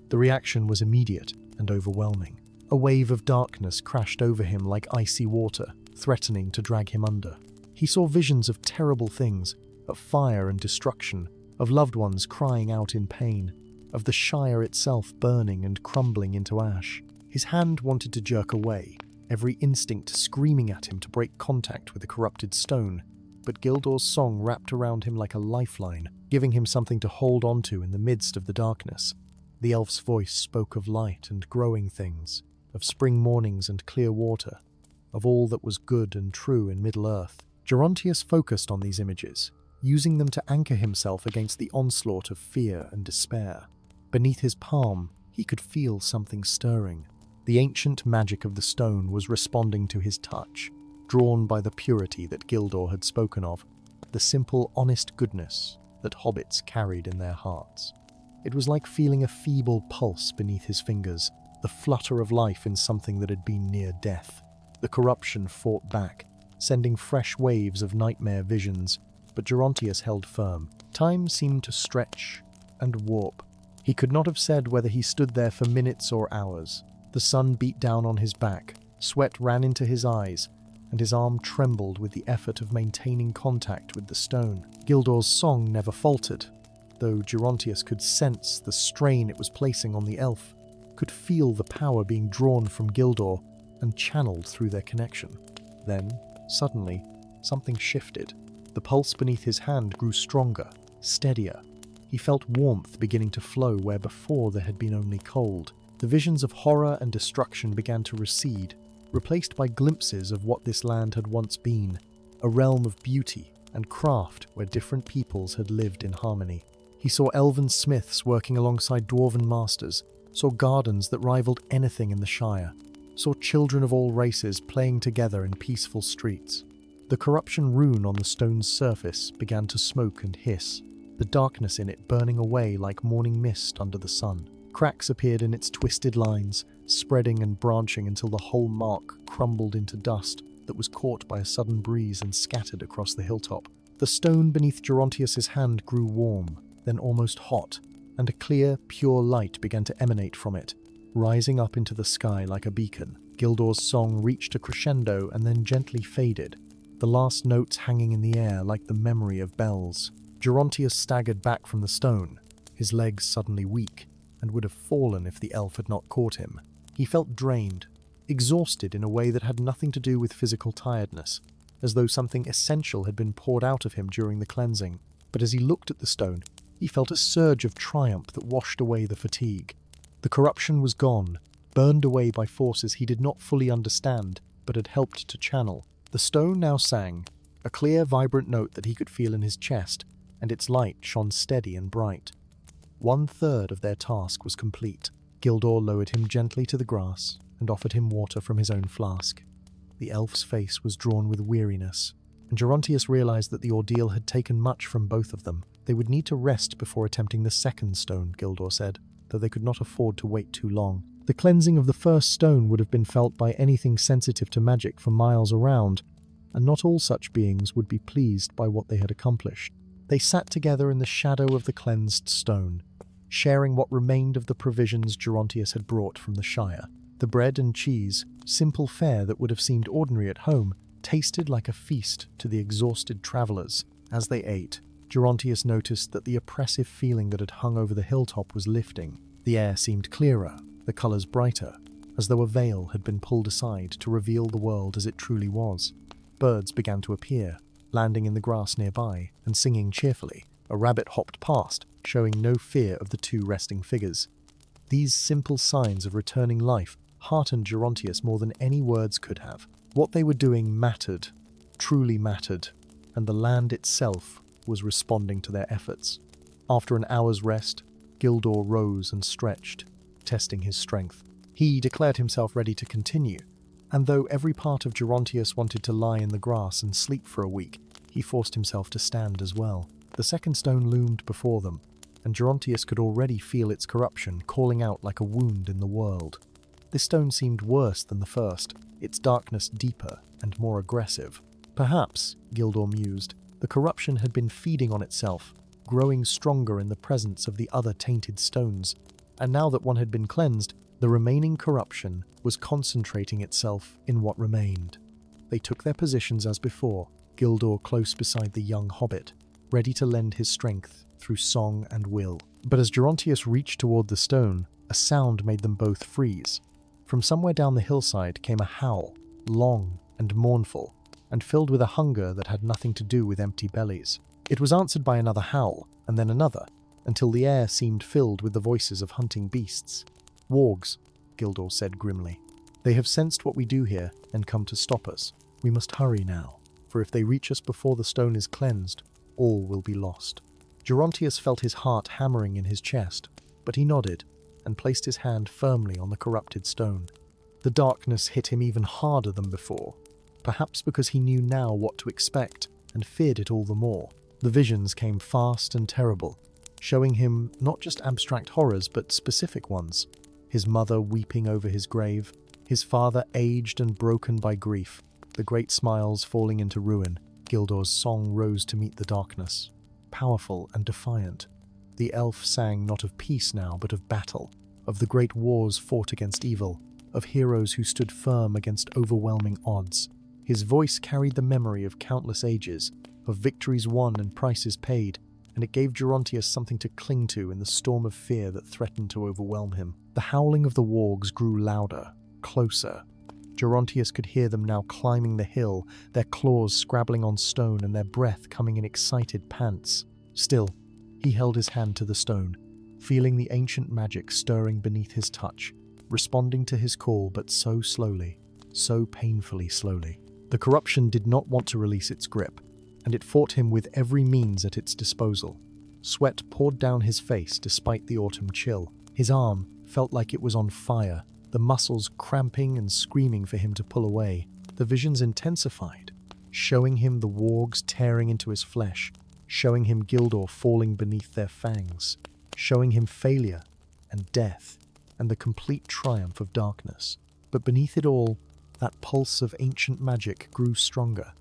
The reaction was immediate and overwhelming. A wave of darkness crashed over him like icy water, threatening to drag him under. He saw visions of terrible things, of fire and destruction, of loved ones crying out in pain, of the Shire itself burning and crumbling into ash. His hand wanted to jerk away, every instinct screaming at him to break contact with the corrupted stone, but Gildor's song wrapped around him like a lifeline, giving him something to hold onto in the midst of the darkness. The elf's voice spoke of light and growing things, of spring mornings and clear water, of all that was good and true in Middle-earth. Gerontius focused on these images, using them to anchor himself against the onslaught of fear and despair. Beneath his palm, he could feel something stirring. The ancient magic of the stone was responding to his touch, drawn by the purity that Gildor had spoken of, the simple, honest goodness that hobbits carried in their hearts. It was like feeling a feeble pulse beneath his fingers, the flutter of life in something that had been near death. The corruption fought back, sending fresh waves of nightmare visions, but Gerontius held firm. Time seemed to stretch and warp. He could not have said whether he stood there for minutes or hours. The sun beat down on his back, sweat ran into his eyes, and his arm trembled with the effort of maintaining contact with the stone. Gildor's song never faltered, though Gerontius could sense the strain it was placing on the elf, could feel the power being drawn from Gildor and channeled through their connection. Then, suddenly, something shifted. The pulse beneath his hand grew stronger, steadier. He felt warmth beginning to flow where before there had been only cold. The visions of horror and destruction began to recede, replaced by glimpses of what this land had once been, a realm of beauty and craft where different peoples had lived in harmony. He saw elven smiths working alongside dwarven masters, saw gardens that rivaled anything in the Shire, saw children of all races playing together in peaceful streets. The corruption rune on the stone's surface began to smoke and hiss, the darkness in it burning away like morning mist under the sun. Cracks appeared in its twisted lines, spreading and branching until the whole mark crumbled into dust that was caught by a sudden breeze and scattered across the hilltop. The stone beneath Gerontius's hand grew warm, then almost hot, and a clear, pure light began to emanate from it, rising up into the sky like a beacon. Gildor's song reached a crescendo and then gently faded, the last notes hanging in the air like the memory of bells. Gerontius staggered back from the stone, his legs suddenly weak, and would have fallen if the elf had not caught him. He felt drained, exhausted in a way that had nothing to do with physical tiredness, as though something essential had been poured out of him during the cleansing. But as he looked at the stone, he felt a surge of triumph that washed away the fatigue. The corruption was gone, burned away by forces he did not fully understand, but had helped to channel. The stone now sang, a clear, vibrant note that he could feel in his chest, and its light shone steady and bright. 1/3 of their task was complete. Gildor lowered him gently to the grass and offered him water from his own flask. The elf's face was drawn with weariness, and Gerontius realized that the ordeal had taken much from both of them. They would need to rest before attempting the second stone, Gildor said, though they could not afford to wait too long. The cleansing of the first stone would have been felt by anything sensitive to magic for miles around, and not all such beings would be pleased by what they had accomplished. They sat together in the shadow of the cleansed stone, sharing what remained of the provisions Gerontius had brought from the Shire. The bread and cheese, simple fare that would have seemed ordinary at home, tasted like a feast to the exhausted travelers. As they ate, Gerontius noticed that the oppressive feeling that had hung over the hilltop was lifting. The air seemed clearer, the colours brighter, as though a veil had been pulled aside to reveal the world as it truly was. Birds began to appear, landing in the grass nearby and singing cheerfully. A rabbit hopped past, showing no fear of the two resting figures. These simple signs of returning life heartened Gerontius more than any words could have. What they were doing mattered, truly mattered, and the land itself was responding to their efforts. After an hour's rest, Gildor rose and stretched, testing his strength. He declared himself ready to continue, and though every part of Gerontius wanted to lie in the grass and sleep for a week, he forced himself to stand as well. The second stone loomed before them, and Gerontius could already feel its corruption calling out like a wound in the world. This stone seemed worse than the first, its darkness deeper and more aggressive. Perhaps, Gildor mused, the corruption had been feeding on itself, growing stronger in the presence of the other tainted stones, and now that one had been cleansed, The remaining corruption was concentrating itself in what remained. They took their positions as before, Gildor close beside the young hobbit, ready to lend his strength through song and will. But as Gerontius reached toward the stone, a sound made them both freeze. From somewhere down the hillside came a howl, long and mournful, and filled with a hunger that had nothing to do with empty bellies. It was answered by another howl, and then another, until the air seemed filled with the voices of hunting beasts. "Wargs," Gildor said grimly. "They have sensed what we do here and come to stop us. We must hurry now, for if they reach us before the stone is cleansed, all will be lost." Gerontius felt his heart hammering in his chest, but he nodded and placed his hand firmly on the corrupted stone. The darkness hit him even harder than before, perhaps because he knew now what to expect and feared it all the more. The visions came fast and terrible, showing him not just abstract horrors but specific ones. His mother weeping over his grave, his father aged and broken by grief, the great smiles falling into ruin. Gildor's song rose to meet the darkness. Powerful and defiant, the elf sang not of peace now but of battle, of the great wars fought against evil, of heroes who stood firm against overwhelming odds. His voice carried the memory of countless ages, of victories won and prices paid, and it gave Gerontius something to cling to in the storm of fear that threatened to overwhelm him. The howling of the wargs grew louder, closer. Gerontius could hear them now climbing the hill, their claws scrabbling on stone and their breath coming in excited pants. Still, he held his hand to the stone, feeling the ancient magic stirring beneath his touch, responding to his call but so slowly, so painfully slowly. The corruption did not want to release its grip, and it fought him with every means at its disposal. Sweat poured down his face despite the autumn chill. His arm felt like it was on fire, the muscles cramping and screaming for him to pull away. The visions intensified, showing him the wargs tearing into his flesh, showing him Gildor falling beneath their fangs, showing him failure and death and the complete triumph of darkness. But beneath it all, that pulse of ancient magic grew stronger,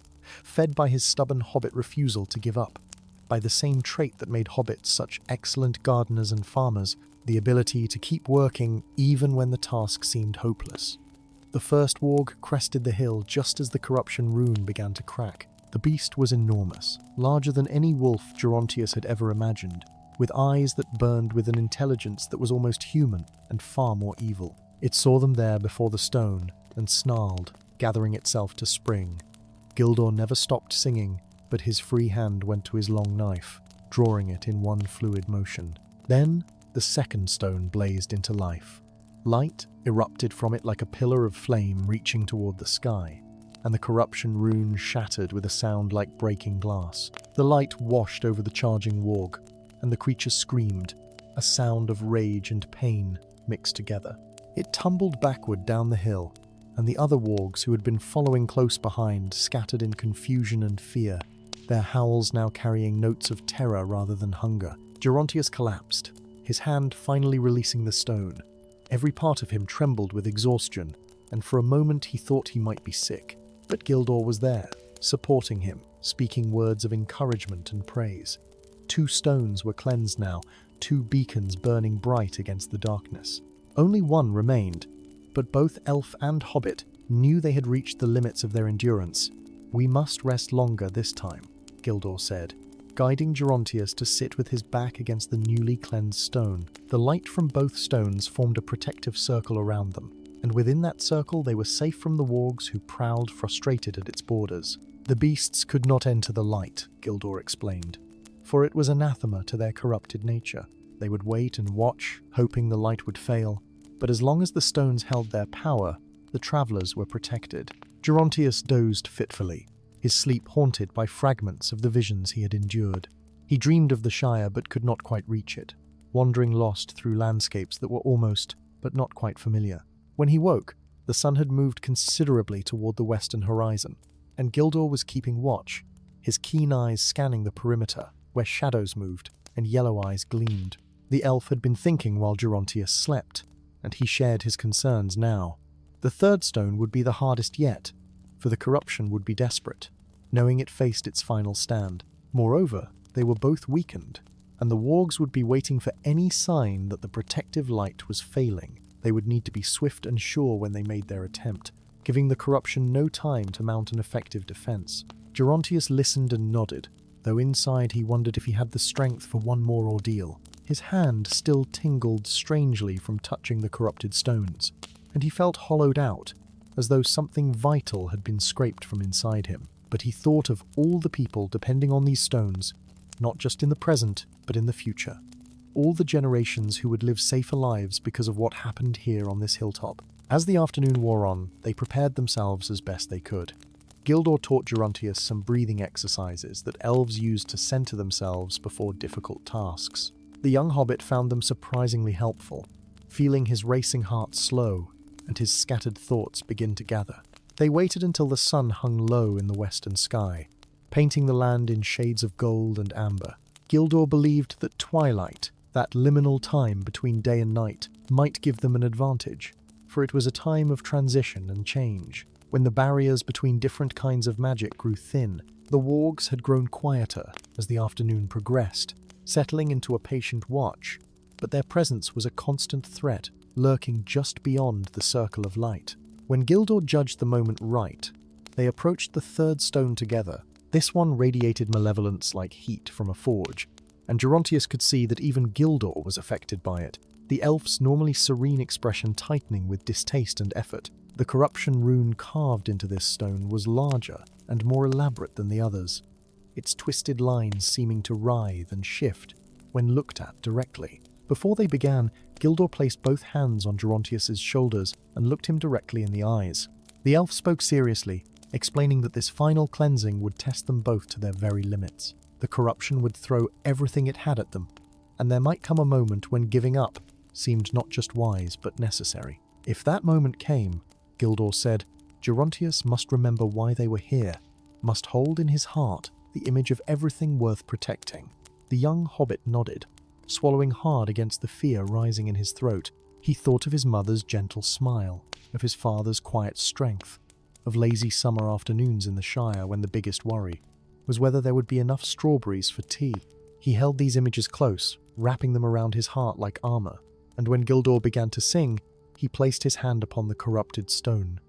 fed by his stubborn hobbit refusal to give up, by the same trait that made hobbits such excellent gardeners and farmers, the ability to keep working even when the task seemed hopeless. The first warg crested the hill just as the corruption rune began to crack. The beast was enormous, larger than any wolf Gerontius had ever imagined, with eyes that burned with an intelligence that was almost human and far more evil. It saw them there before the stone and snarled, gathering itself to spring. Gildor never stopped singing, but his free hand went to his long knife, drawing it in one fluid motion. Then the second stone blazed into life. Light erupted from it like a pillar of flame reaching toward the sky, and the corruption rune shattered with a sound like breaking glass. The light washed over the charging warg, and the creature screamed, a sound of rage and pain mixed together. It tumbled backward down the hill, and the other wargs who had been following close behind scattered in confusion and fear, their howls now carrying notes of terror rather than hunger. Gerontius collapsed, his hand finally releasing the stone. Every part of him trembled with exhaustion, and for a moment he thought he might be sick. But Gildor was there, supporting him, speaking words of encouragement and praise. 2 stones were cleansed now, 2 beacons burning bright against the darkness. Only one remained, but both elf and hobbit knew they had reached the limits of their endurance. "We must rest longer this time," Gildor said, guiding Gerontius to sit with his back against the newly cleansed stone. The light from both stones formed a protective circle around them, and within that circle they were safe from the wargs who prowled frustrated at its borders. The beasts could not enter the light, Gildor explained, for it was anathema to their corrupted nature. They would wait and watch, hoping the light would fail, but as long as the stones held their power, the travelers were protected. Gerontius dozed fitfully, his sleep haunted by fragments of the visions he had endured. He dreamed of the Shire but could not quite reach it, wandering lost through landscapes that were almost, but not quite familiar. When he woke, the sun had moved considerably toward the western horizon, and Gildor was keeping watch, his keen eyes scanning the perimeter, where shadows moved and yellow eyes gleamed. The elf had been thinking while Gerontius slept, and he shared his concerns now. The third stone would be the hardest yet, for the corruption would be desperate, knowing it faced its final stand. Moreover, they were both weakened, and the wargs would be waiting for any sign that the protective light was failing. They would need to be swift and sure when they made their attempt, giving the corruption no time to mount an effective defense. Gerontius listened and nodded, though inside he wondered if he had the strength for one more ordeal. His hand still tingled strangely from touching the corrupted stones, and he felt hollowed out, as though something vital had been scraped from inside him. But he thought of all the people depending on these stones, not just in the present, but in the future. All the generations who would live safer lives because of what happened here on this hilltop. As the afternoon wore on, they prepared themselves as best they could. Gildor taught Gerontius some breathing exercises that elves used to center themselves before difficult tasks. The young hobbit found them surprisingly helpful, feeling his racing heart slow and his scattered thoughts begin to gather. They waited until the sun hung low in the western sky, painting the land in shades of gold and amber. Gildor believed that twilight, that liminal time between day and night, might give them an advantage, for it was a time of transition and change. When the barriers between different kinds of magic grew thin, the wargs had grown quieter as the afternoon progressed, settling into a patient watch, but their presence was a constant threat, lurking just beyond the circle of light. When Gildor judged the moment right, they approached the third stone together. This one radiated malevolence like heat from a forge, and Gerontius could see that even Gildor was affected by it, the elf's normally serene expression tightening with distaste and effort. The corruption rune carved into this stone was larger and more elaborate than the others, its twisted lines seeming to writhe and shift when looked at directly. Before they began, Gildor placed both hands on Gerontius's shoulders and looked him directly in the eyes. The elf spoke seriously, explaining that this final cleansing would test them both to their very limits. The corruption would throw everything it had at them, and there might come a moment when giving up seemed not just wise but necessary. If that moment came, Gildor said, Gerontius must remember why they were here, must hold in his heart the image of everything worth protecting. The young hobbit nodded, swallowing hard against the fear rising in his throat. He thought of his mother's gentle smile, of his father's quiet strength, of lazy summer afternoons in the Shire when the biggest worry was whether there would be enough strawberries for tea. He held these images close, wrapping them around his heart like armor, and when Gildor began to sing, he placed his hand upon the corrupted stone.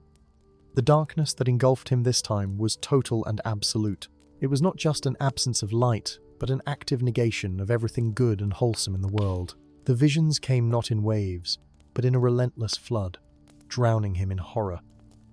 The darkness that engulfed him this time was total and absolute. It was not just an absence of light, but an active negation of everything good and wholesome in the world. The visions came not in waves, but in a relentless flood, drowning him in horror.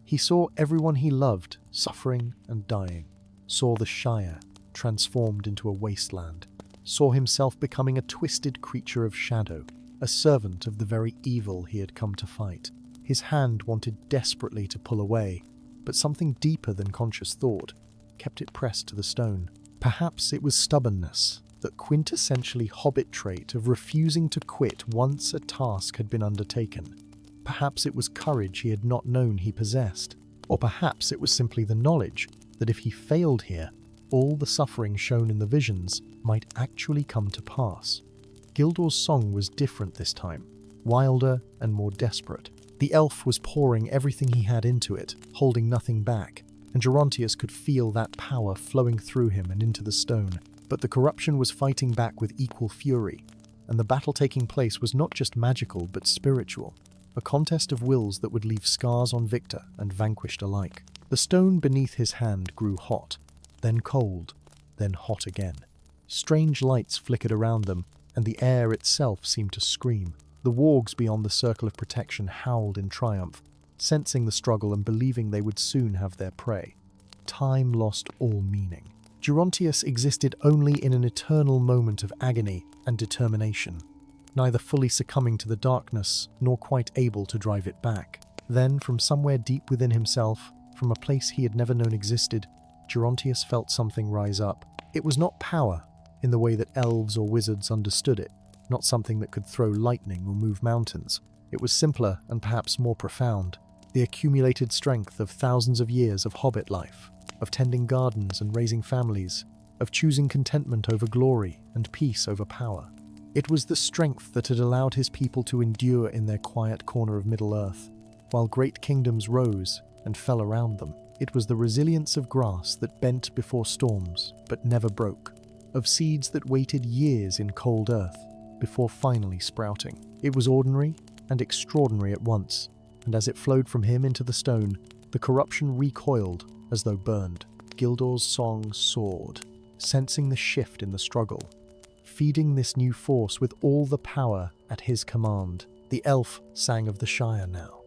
He saw everyone he loved suffering and dying, saw the Shire transformed into a wasteland, saw himself becoming a twisted creature of shadow, a servant of the very evil he had come to fight. His hand wanted desperately to pull away, but something deeper than conscious thought kept it pressed to the stone. Perhaps it was stubbornness, that quintessentially hobbit trait of refusing to quit once a task had been undertaken. Perhaps it was courage he had not known he possessed, or perhaps it was simply the knowledge that if he failed here, all the suffering shown in the visions might actually come to pass. Gildor's song was different this time, wilder and more desperate. The elf was pouring everything he had into it, holding nothing back, and Gerontius could feel that power flowing through him and into the stone. But the corruption was fighting back with equal fury, and the battle taking place was not just magical but spiritual, a contest of wills that would leave scars on victor and vanquished alike. The stone beneath his hand grew hot, then cold, then hot again. Strange lights flickered around them, and the air itself seemed to scream. The wargs beyond the circle of protection howled in triumph, sensing the struggle and believing they would soon have their prey. Time lost all meaning. Gerontius existed only in an eternal moment of agony and determination, neither fully succumbing to the darkness nor quite able to drive it back. Then, from somewhere deep within himself, from a place he had never known existed, Gerontius felt something rise up. It was not power, in the way that elves or wizards understood it, not something that could throw lightning or move mountains. It was simpler and perhaps more profound, the accumulated strength of thousands of years of hobbit life, of tending gardens and raising families, of choosing contentment over glory and peace over power. It was the strength that had allowed his people to endure in their quiet corner of Middle-earth, while great kingdoms rose and fell around them. It was the resilience of grass that bent before storms but never broke, of seeds that waited years in cold earth before finally sprouting. It was ordinary, and extraordinary at once, and as it flowed from him into the stone, the corruption recoiled as though burned. Gildor's song soared, sensing the shift in the struggle. Feeding this new force with all the power at his command, the elf sang of the Shire now,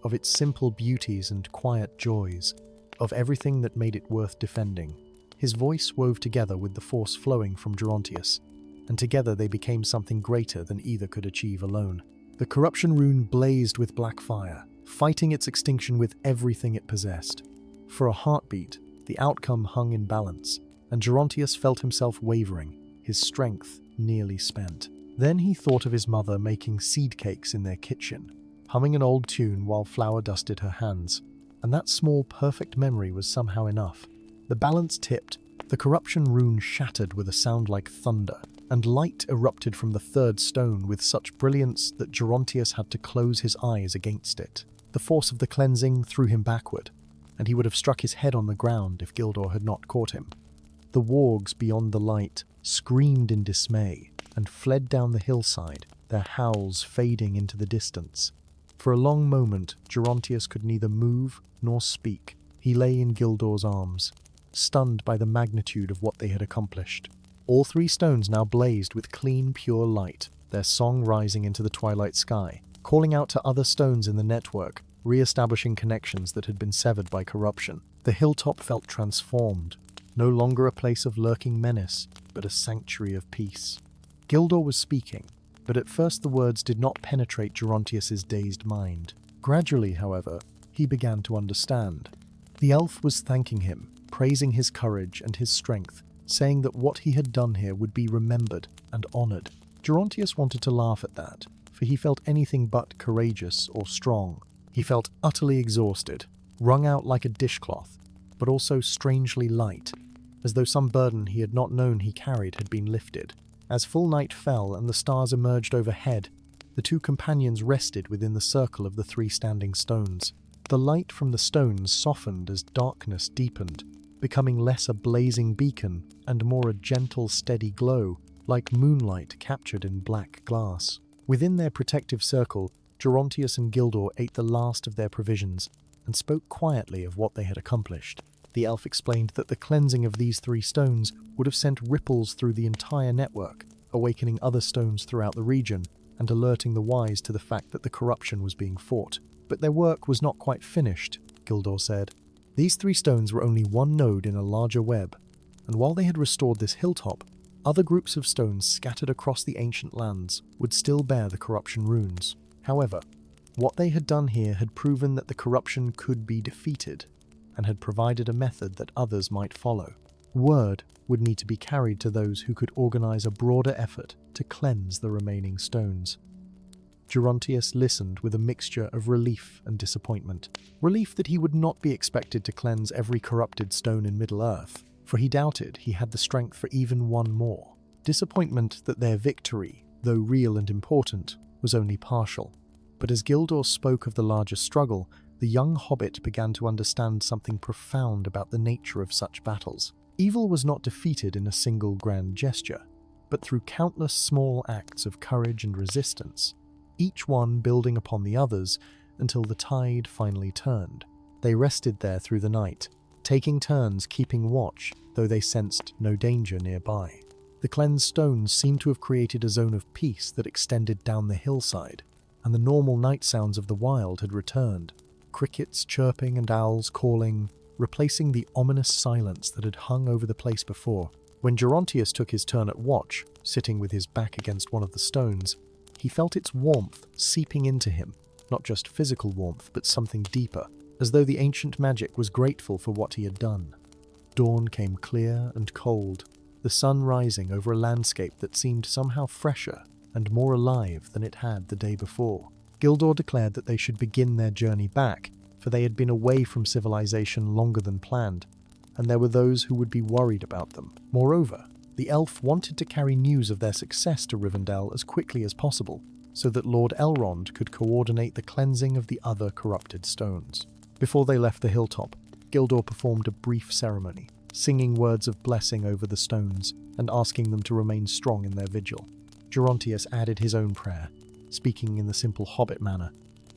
of its simple beauties and quiet joys, of everything that made it worth defending. His voice wove together with the force flowing from Gerontius, and together they became something greater than either could achieve alone. The corruption rune blazed with black fire, fighting its extinction with everything it possessed. For a heartbeat, the outcome hung in balance, and Gerontius felt himself wavering, his strength nearly spent. Then he thought of his mother making seed cakes in their kitchen, humming an old tune while flour dusted her hands, and that small perfect memory was somehow enough. The balance tipped, the corruption rune shattered with a sound like thunder, and light erupted from the third stone with such brilliance that Gerontius had to close his eyes against it. The force of the cleansing threw him backward, and he would have struck his head on the ground if Gildor had not caught him. The wargs beyond the light screamed in dismay and fled down the hillside, their howls fading into the distance. For a long moment, Gerontius could neither move nor speak. He lay in Gildor's arms, stunned by the magnitude of what they had accomplished. All three stones now blazed with clean, pure light, their song rising into the twilight sky, calling out to other stones in the network, re-establishing connections that had been severed by corruption. The hilltop felt transformed, no longer a place of lurking menace, but a sanctuary of peace. Gildor was speaking, but at first the words did not penetrate Gerontius's dazed mind. Gradually, however, he began to understand. The elf was thanking him, praising his courage and his strength, saying that what he had done here would be remembered and honored. Gerontius wanted to laugh at that, for he felt anything but courageous or strong. He felt utterly exhausted, wrung out like a dishcloth, but also strangely light, as though some burden he had not known he carried had been lifted. As full night fell and the stars emerged overhead, the two companions rested within the circle of the three standing stones. The light from the stones softened as darkness deepened, becoming less a blazing beacon and more a gentle, steady glow, like moonlight captured in black glass. Within their protective circle, Gerontius and Gildor ate the last of their provisions and spoke quietly of what they had accomplished. The elf explained that the cleansing of these three stones would have sent ripples through the entire network, awakening other stones throughout the region and alerting the wise to the fact that the corruption was being fought. But their work was not quite finished, Gildor said. These three stones were only one node in a larger web, and while they had restored this hilltop, other groups of stones scattered across the ancient lands would still bear the corruption runes. However, what they had done here had proven that the corruption could be defeated, and had provided a method that others might follow. Word would need to be carried to those who could organize a broader effort to cleanse the remaining stones. Gerontius listened with a mixture of relief and disappointment. Relief that he would not be expected to cleanse every corrupted stone in Middle-earth, for he doubted he had the strength for even one more. Disappointment that their victory, though real and important, was only partial. But as Gildor spoke of the larger struggle, the young hobbit began to understand something profound about the nature of such battles. Evil was not defeated in a single grand gesture, but through countless small acts of courage and resistance, each one building upon the others until the tide finally turned. They rested there through the night, taking turns keeping watch, though they sensed no danger nearby. The cleansed stones seemed to have created a zone of peace that extended down the hillside, and the normal night sounds of the wild had returned, crickets chirping and owls calling, replacing the ominous silence that had hung over the place before. When Gerontius took his turn at watch, sitting with his back against one of the stones, he felt its warmth seeping into him, not just physical warmth, but something deeper, as though the ancient magic was grateful for what he had done. Dawn came clear and cold, the sun rising over a landscape that seemed somehow fresher and more alive than it had the day before. Gildor declared that they should begin their journey back, for they had been away from civilization longer than planned, and there were those who would be worried about them. Moreover, the elf wanted to carry news of their success to Rivendell as quickly as possible, so that Lord Elrond could coordinate the cleansing of the other corrupted stones. Before they left the hilltop, Gildor performed a brief ceremony, singing words of blessing over the stones and asking them to remain strong in their vigil. Gerontius added his own prayer, speaking in the simple Hobbit manner,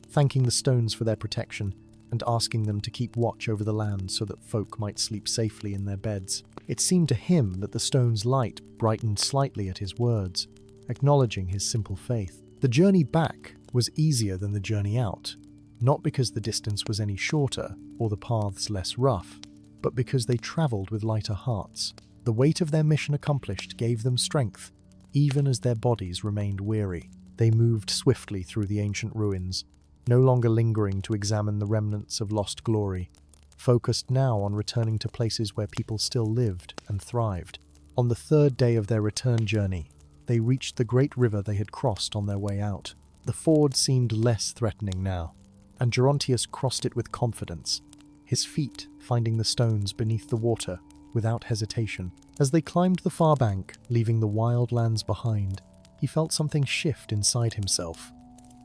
thanking the stones for their protection and asking them to keep watch over the land so that folk might sleep safely in their beds. It seemed to him that the stone's light brightened slightly at his words, acknowledging his simple faith. The journey back was easier than the journey out, not because the distance was any shorter or the paths less rough, but because they travelled with lighter hearts. The weight of their mission accomplished gave them strength, even as their bodies remained weary. They moved swiftly through the ancient ruins, no longer lingering to examine the remnants of lost glory, focused now on returning to places where people still lived and thrived. On the third day of their return journey, they reached the great river they had crossed on their way out. The ford seemed less threatening now, and Gerontius crossed it with confidence, his feet finding the stones beneath the water without hesitation. As they climbed the far bank, leaving the wild lands behind, he felt something shift inside himself.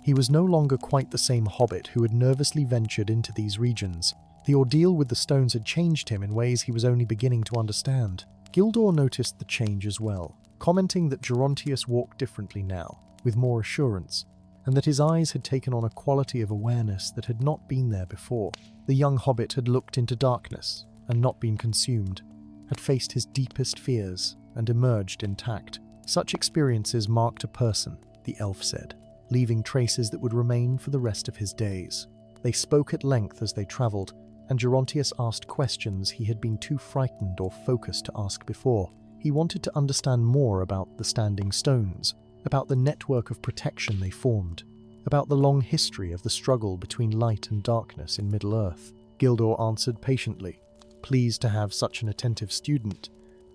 He was no longer quite the same hobbit who had nervously ventured into these regions. The ordeal with the stones had changed him in ways he was only beginning to understand. Gildor noticed the change as well, commenting that Gerontius walked differently now, with more assurance, and that his eyes had taken on a quality of awareness that had not been there before. The young hobbit had looked into darkness and not been consumed, had faced his deepest fears and emerged intact. Such experiences marked a person, the elf said, leaving traces that would remain for the rest of his days. They spoke at length as they travelled, and Gerontius asked questions he had been too frightened or focused to ask before. He wanted to understand more about the standing stones, about the network of protection they formed, about the long history of the struggle between light and darkness in Middle-earth. Gildor answered patiently, pleased to have such an attentive student,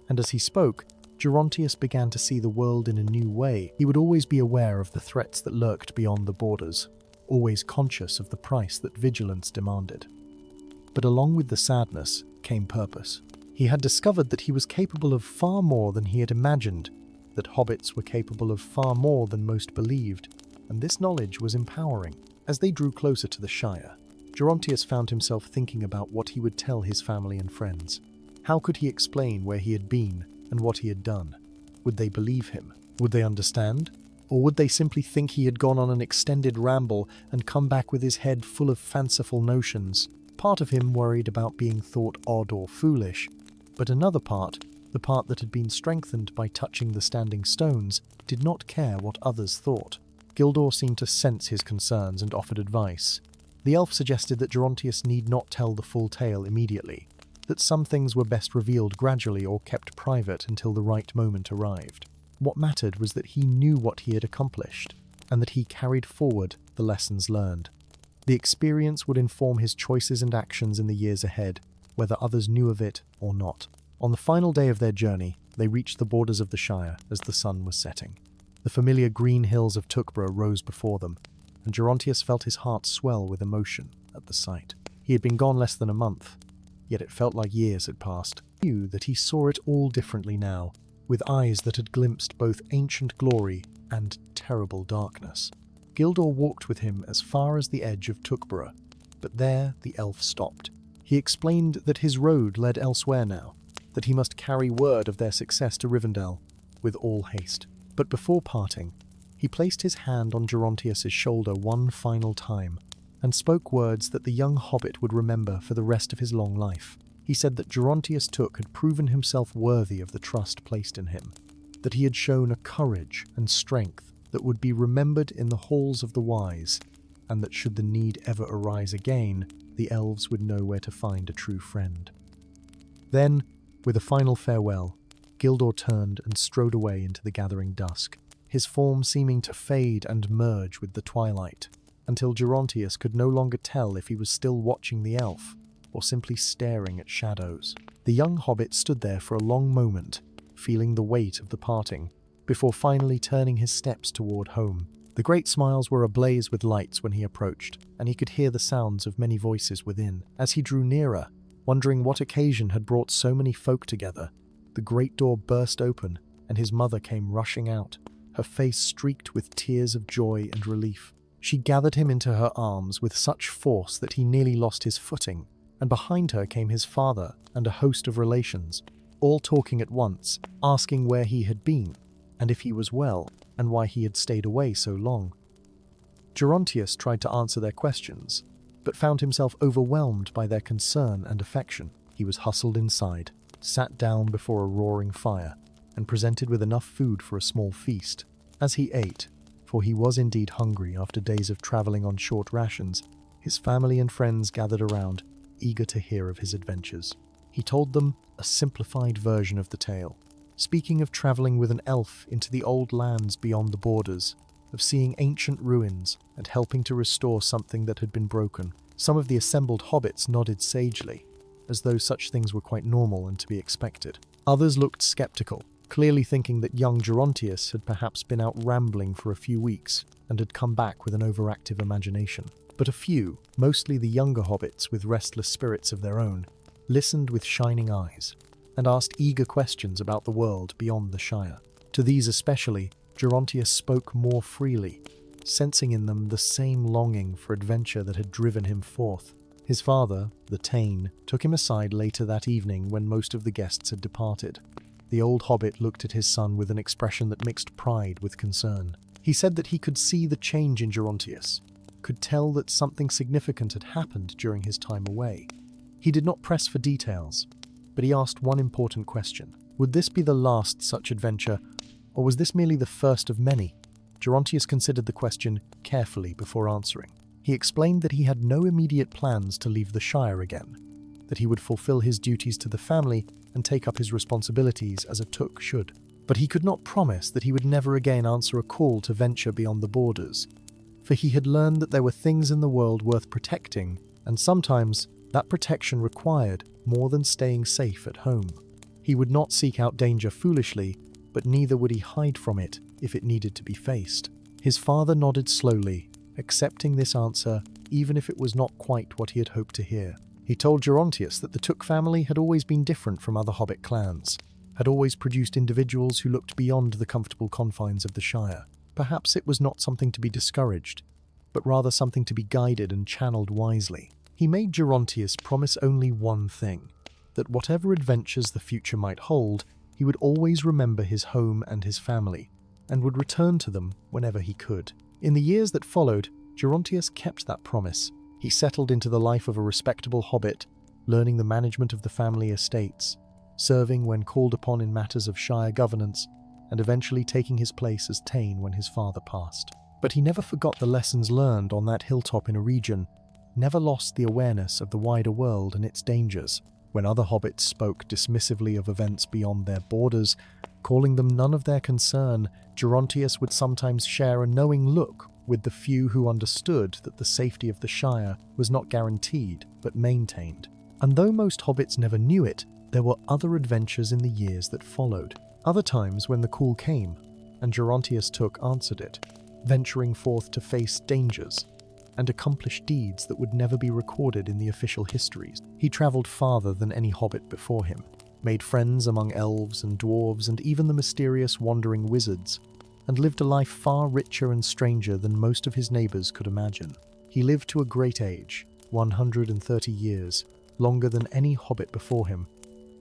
and as he spoke, Gerontius began to see the world in a new way. He would always be aware of the threats that lurked beyond the borders, always conscious of the price that vigilance demanded. But along with the sadness came purpose. He had discovered that he was capable of far more than he had imagined, that hobbits were capable of far more than most believed, and this knowledge was empowering. As they drew closer to the Shire, Gerontius found himself thinking about what he would tell his family and friends. How could he explain where he had been and what he had done? Would they believe him? Would they understand? Or would they simply think he had gone on an extended ramble and come back with his head full of fanciful notions? Part of him worried about being thought odd or foolish, but another part, the part that had been strengthened by touching the standing stones, did not care what others thought. Gildor seemed to sense his concerns and offered advice. The elf suggested that Gerontius need not tell the full tale immediately, that some things were best revealed gradually or kept private until the right moment arrived. What mattered was that he knew what he had accomplished, and that he carried forward the lessons learned. The experience would inform his choices and actions in the years ahead, whether others knew of it or not. On the final day of their journey, they reached the borders of the Shire as the sun was setting. The familiar green hills of Tuckborough rose before them, and Gerontius felt his heart swell with emotion at the sight. He had been gone less than a month, yet it felt like years had passed. He knew that he saw it all differently now, with eyes that had glimpsed both ancient glory and terrible darkness. Gildor walked with him as far as the edge of Tuckborough, but there the elf stopped. He explained that his road led elsewhere now, that he must carry word of their success to Rivendell with all haste. But before parting, he placed his hand on Gerontius's shoulder one final time, and spoke words that the young hobbit would remember for the rest of his long life. He said that Gerontius Took had proven himself worthy of the trust placed in him, that he had shown a courage and strength that would be remembered in the halls of the wise, and that should the need ever arise again, the elves would know where to find a true friend. Then, with a final farewell, Gildor turned and strode away into the gathering dusk, his form seeming to fade and merge with the twilight, until Gerontius could no longer tell if he was still watching the elf, or simply staring at shadows. The young hobbit stood there for a long moment, feeling the weight of the parting, before finally turning his steps toward home. The great smiles were ablaze with lights when he approached, and he could hear the sounds of many voices within. As he drew nearer, wondering what occasion had brought so many folk together, the great door burst open, and his mother came rushing out, her face streaked with tears of joy and relief. She gathered him into her arms with such force that he nearly lost his footing, and behind her came his father and a host of relations, all talking at once, asking where he had been, and if he was well, and why he had stayed away so long. Gerontius tried to answer their questions, but found himself overwhelmed by their concern and affection. He was hustled inside, sat down before a roaring fire, and presented with enough food for a small feast. As he ate, for he was indeed hungry after days of traveling on short rations, his family and friends gathered around, eager to hear of his adventures. He told them a simplified version of the tale, speaking of traveling with an elf into the old lands beyond the borders, of seeing ancient ruins and helping to restore something that had been broken. Some of the assembled hobbits nodded sagely, as though such things were quite normal and to be expected. Others looked skeptical, clearly thinking that young Gerontius had perhaps been out rambling for a few weeks and had come back with an overactive imagination. But a few, mostly the younger hobbits with restless spirits of their own, listened with shining eyes and asked eager questions about the world beyond the Shire. To these especially, Gerontius spoke more freely, sensing in them the same longing for adventure that had driven him forth. His father, the Thane, took him aside later that evening when most of the guests had departed. The old hobbit looked at his son with an expression that mixed pride with concern. He said that he could see the change in Gerontius, could tell that something significant had happened during his time away. He did not press for details, but he asked one important question. Would this be the last such adventure, or was this merely the first of many? Gerontius considered the question carefully before answering. He explained that he had no immediate plans to leave the Shire again, that he would fulfill his duties to the family and take up his responsibilities as a Took should. But he could not promise that he would never again answer a call to venture beyond the borders, for he had learned that there were things in the world worth protecting, and sometimes that protection required more than staying safe at home. He would not seek out danger foolishly, but neither would he hide from it if it needed to be faced. His father nodded slowly, accepting this answer even if it was not quite what he had hoped to hear. He told Gerontius that the Took family had always been different from other hobbit clans, had always produced individuals who looked beyond the comfortable confines of the Shire. Perhaps it was not something to be discouraged, but rather something to be guided and channeled wisely. He made Gerontius promise only one thing, that whatever adventures the future might hold, he would always remember his home and his family, and would return to them whenever he could. In the years that followed, Gerontius kept that promise. He settled into the life of a respectable hobbit, learning the management of the family estates, serving when called upon in matters of Shire governance, and eventually taking his place as Thane when his father passed. But he never forgot the lessons learned on that hilltop in a region, never lost the awareness of the wider world and its dangers. When other hobbits spoke dismissively of events beyond their borders, calling them none of their concern, Gerontius would sometimes share a knowing look with the few who understood that the safety of the Shire was not guaranteed, but maintained. And though most hobbits never knew it, there were other adventures in the years that followed. Other times when the call came, and Gerontius Took answered it, venturing forth to face dangers and accomplish deeds that would never be recorded in the official histories. He travelled farther than any hobbit before him, made friends among elves and dwarves and even the mysterious wandering wizards, and lived a life far richer and stranger than most of his neighbours could imagine. He lived to a great age, 130 years, longer than any hobbit before him,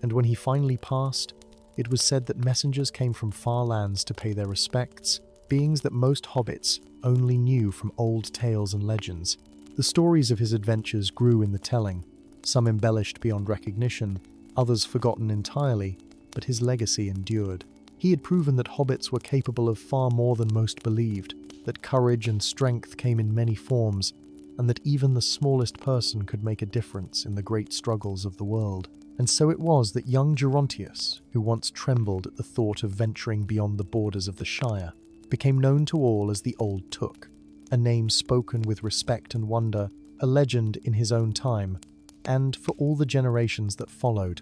and when he finally passed, it was said that messengers came from far lands to pay their respects, beings that most hobbits only knew from old tales and legends. The stories of his adventures grew in the telling, some embellished beyond recognition, others forgotten entirely, but his legacy endured. He had proven that hobbits were capable of far more than most believed, that courage and strength came in many forms, and that even the smallest person could make a difference in the great struggles of the world. And so it was that young Gerontius, who once trembled at the thought of venturing beyond the borders of the Shire, became known to all as the Old Took, a name spoken with respect and wonder, a legend in his own time, and for all the generations that followed.